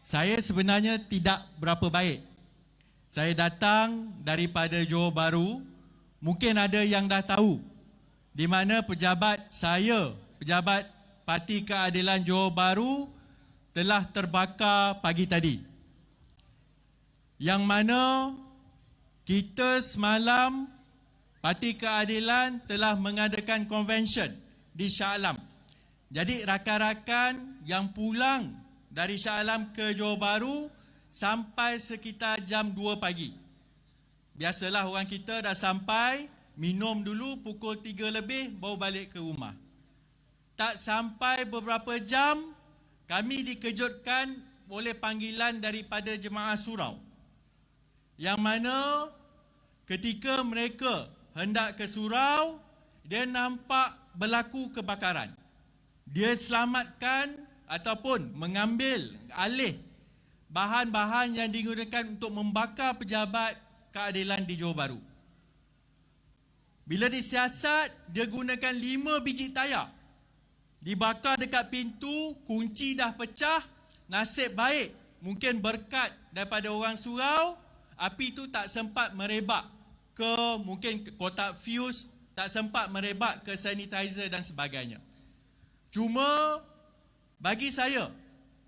Saya sebenarnya tidak berapa baik. Saya datang daripada Johor Bahru. Mungkin ada yang dah tahu di mana pejabat Parti Keadilan Johor Bahru telah terbakar pagi tadi. Yang mana kita semalam Parti Keadilan telah mengadakan convention di Shah Alam. Jadi rakan-rakan yang pulang dari Shah Alam ke Johor Bahru sampai sekitar jam 2 pagi. Biasalah orang kita dah sampai, minum dulu pukul 3 lebih baru balik ke rumah. Tak sampai beberapa jam, kami dikejutkan oleh panggilan daripada jemaah surau. Yang mana ketika mereka hendak ke surau, dia nampak berlaku kebakaran. Dia selamatkan ataupun mengambil alih bahan-bahan yang digunakan untuk membakar pejabat keadilan di Johor Bahru. Bila disiasat, dia gunakan 5 biji tayak. Dibakar dekat pintu, kunci dah pecah. Nasib baik, mungkin berkat daripada orang surau, api tu tak sempat merebak ke mungkin kotak fuse, tak sempat merebak ke sanitizer dan sebagainya. Cuma bagi saya,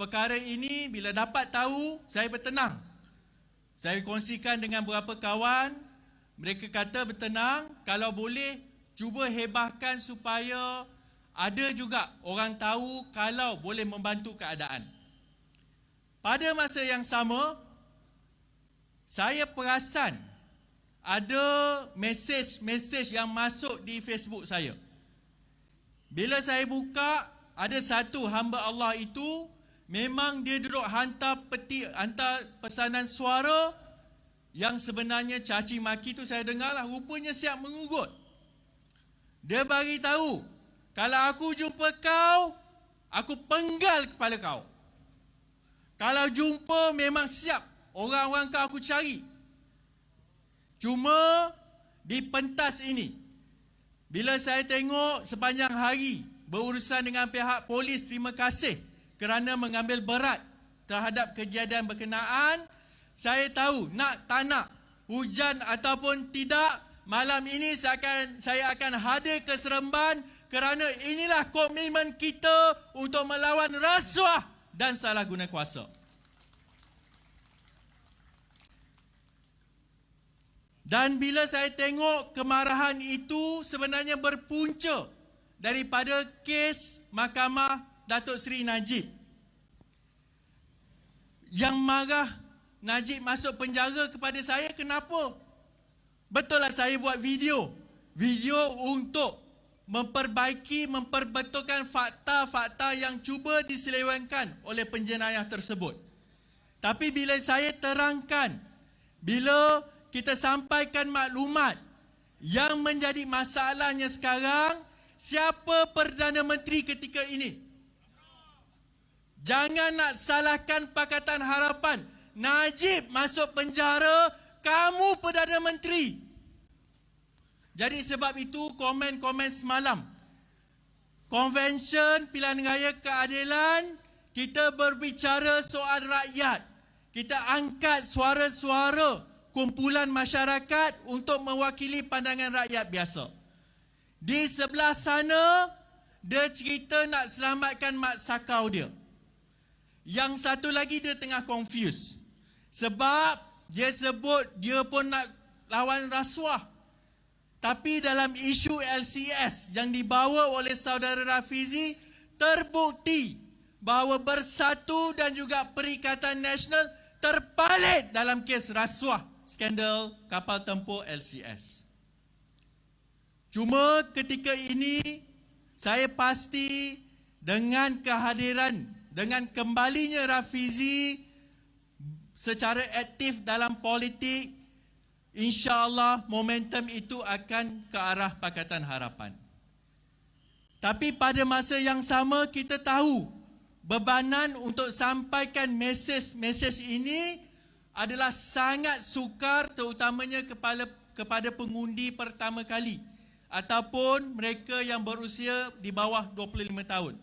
perkara ini bila dapat tahu, saya bertenang. Saya kongsikan dengan beberapa kawan, mereka kata bertenang, kalau boleh cuba hebahkan supaya ada juga orang tahu kalau boleh membantu keadaan. Pada masa yang sama, saya perasan ada mesej yang masuk di Facebook saya. Bila saya buka, ada satu hamba Allah itu, memang dia duduk hantar pesanan suara yang sebenarnya caci maki tu saya dengar lah, rupanya siap mengugut. Dia bagi tahu, kalau aku jumpa kau, aku penggal kepala kau. Kalau jumpa memang siap, orang-orang kau aku cari. Cuma di pentas ini, bila saya tengok sepanjang hari berurusan dengan pihak polis, terima kasih kerana mengambil berat terhadap kejadian berkenaan. Saya tahu nak tak nak, hujan ataupun tidak, malam ini saya akan hadir ke Seremban kerana inilah komitmen kita untuk melawan rasuah dan salah guna kuasa. Dan bila saya tengok kemarahan itu sebenarnya berpunca daripada kes Mahkamah Datuk Seri Najib. Yang marah Najib masuk penjara kepada saya, kenapa? Betul lah saya buat video untuk memperbetulkan fakta-fakta yang cuba diselewengkan oleh penjenayah tersebut. Tapi bila saya terangkan, bila kita sampaikan maklumat, yang menjadi masalahnya sekarang, siapa Perdana Menteri ketika ini? Jangan nak salahkan Pakatan Harapan. Najib masuk penjara, kamu Perdana Menteri. Jadi sebab itu komen-komen semalam, Konvensyen Pilihan Raya Keadilan, kita berbicara soal rakyat. Kita angkat suara-suara kumpulan masyarakat untuk mewakili pandangan rakyat biasa. Di sebelah sana, dia cerita nak selamatkan mak sakau dia. Yang satu lagi dia tengah confused. Sebab dia sebut dia pun nak lawan rasuah. Tapi dalam isu LCS yang dibawa oleh saudara Rafizi, terbukti bahawa Bersatu dan juga Perikatan Nasional terpalit dalam kes rasuah skandal kapal tempur LCS. Cuma ketika ini, saya pasti dengan kehadiran, dengan kembalinya Rafizi secara aktif dalam politik, insya-Allah momentum itu akan ke arah Pakatan Harapan. Tapi pada masa yang sama kita tahu bebanan untuk sampaikan mesej ini adalah sangat sukar, terutamanya kepada pengundi pertama kali ataupun mereka yang berusia di bawah 25 tahun.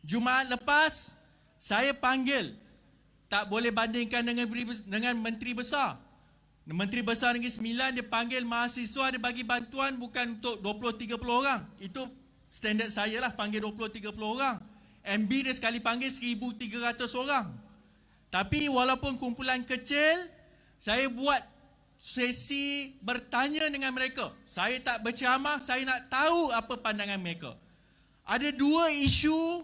Jumaat lepas saya panggil tak boleh bandingkan dengan Menteri Besar. Menteri Besar Negeri Sembilan dia panggil mahasiswa, dia bagi bantuan bukan untuk 20-30 orang. Itu standard saya lah, panggil 20-30 orang. MB dia sekali panggil 1,300 orang. Tapi walaupun kumpulan kecil, saya buat sesi bertanya dengan mereka. Saya tak berceramah, saya nak tahu apa pandangan mereka. Ada dua isu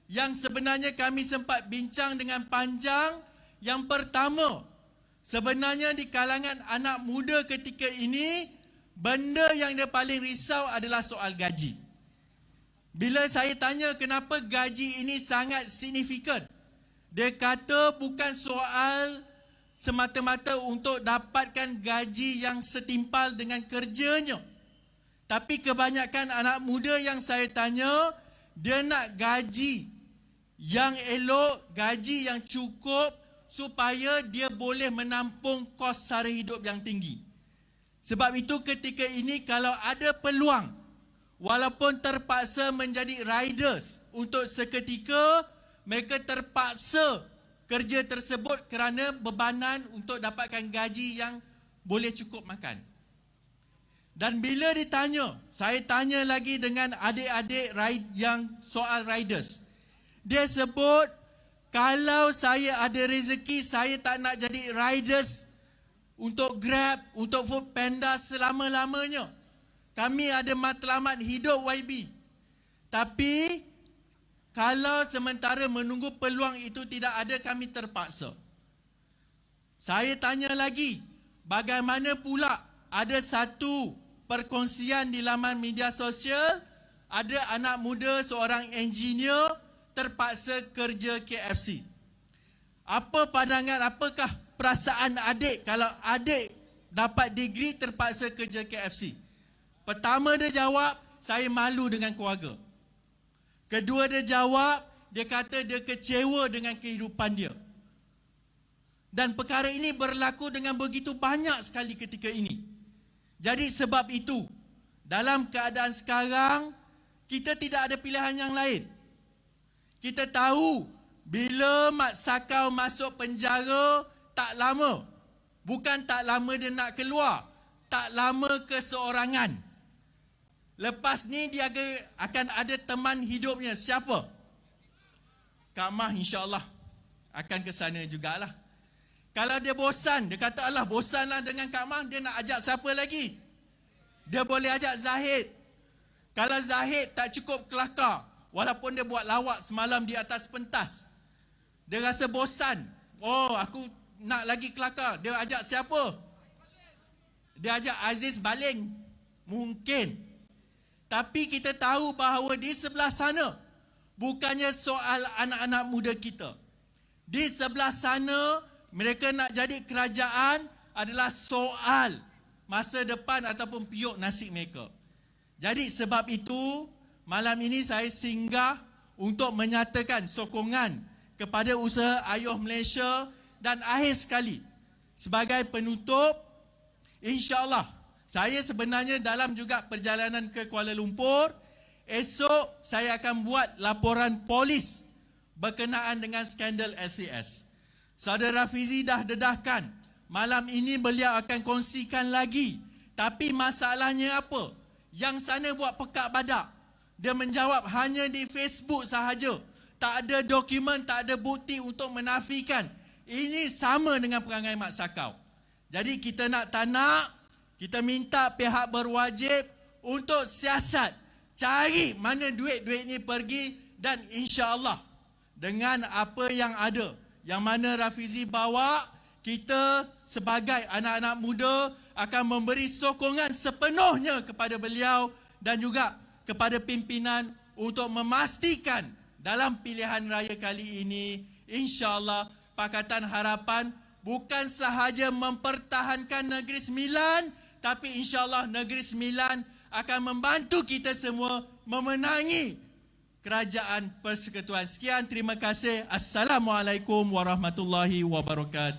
yang sebenarnya kami sempat bincang dengan panjang. Yang pertama, sebenarnya di kalangan anak muda ketika ini, benda yang dia paling risau adalah soal gaji. Bila saya tanya kenapa gaji ini sangat signifikan, dia kata bukan soal semata-mata untuk dapatkan gaji yang setimpal dengan kerjanya. Tapi kebanyakan anak muda yang saya tanya, dia nak gaji yang elok, gaji yang cukup supaya dia boleh menampung kos sara hidup yang tinggi. Sebab itu ketika ini kalau ada peluang, walaupun terpaksa menjadi riders untuk seketika, mereka terpaksa kerja tersebut kerana bebanan untuk dapatkan gaji yang boleh cukup makan. Dan bila ditanya, saya tanya lagi dengan adik-adik yang soal riders. Dia sebut, kalau saya ada rezeki, saya tak nak jadi riders untuk Grab, untuk Food Panda selama-lamanya. Kami ada matlamat hidup YB. Tapi kalau sementara menunggu peluang itu tidak ada, kami terpaksa. Saya tanya lagi, bagaimana pula ada satu perkongsian di laman media sosial, ada anak muda seorang engineer terpaksa kerja KFC. Apa pandangan, apakah perasaan adik kalau adik dapat degree terpaksa kerja KFC? Pertama dia jawab, saya malu dengan keluarga. Kedua dia jawab, dia kata dia kecewa dengan kehidupan dia. Dan perkara ini berlaku dengan begitu banyak sekali ketika ini. Jadi sebab itu, dalam keadaan sekarang, kita tidak ada pilihan yang lain. Kita tahu, bila Mat Sakau masuk penjara, tak lama. Bukan tak lama dia nak keluar, tak lama keseorangan. Lepas ni dia akan ada teman hidupnya. Siapa? Kak Mah insya-Allah akan ke sana jugalah. Kalau dia bosan, dia kata alah bosanlah dengan Kak Mah, dia nak ajak siapa lagi? Dia boleh ajak Zahid. Kalau Zahid tak cukup kelakar, walaupun dia buat lawak semalam di atas pentas, dia rasa bosan. Oh, aku nak lagi kelakar. Dia ajak siapa? Dia ajak Aziz Baling. Mungkin. Tapi kita tahu bahawa di sebelah sana, bukannya soal anak-anak muda kita. Di sebelah sana, mereka nak jadi kerajaan adalah soal masa depan ataupun periuk nasib mereka. Jadi sebab itu, malam ini saya singgah untuk menyatakan sokongan kepada usaha Ayuh Malaysia. Dan akhir sekali, sebagai penutup, insya-Allah, saya sebenarnya dalam juga perjalanan ke Kuala Lumpur, esok saya akan buat laporan polis berkenaan dengan skandal SCS. Saudara Fizi dah dedahkan, malam ini beliau akan kongsikan lagi. Tapi masalahnya apa? Yang sana buat pekak badak. Dia menjawab hanya di Facebook sahaja. Tak ada dokumen, tak ada bukti untuk menafikan. Ini sama dengan perangai Mat Sakau. Jadi kita nak tak nak, kita minta pihak berwajib untuk siasat. Cari mana duit-duit ni pergi dan insya-Allah dengan apa yang ada, yang mana Rafizi bawa, kita sebagai anak-anak muda akan memberi sokongan sepenuhnya kepada beliau dan juga kepada pimpinan untuk memastikan dalam pilihan raya kali ini, insya-Allah Pakatan Harapan bukan sahaja mempertahankan Negeri Sembilan, tapi insya-Allah Negeri Sembilan akan membantu kita semua memenangi Kerajaan Persekutuan. Sekian, terima kasih. Assalamualaikum warahmatullahi wabarakatuh.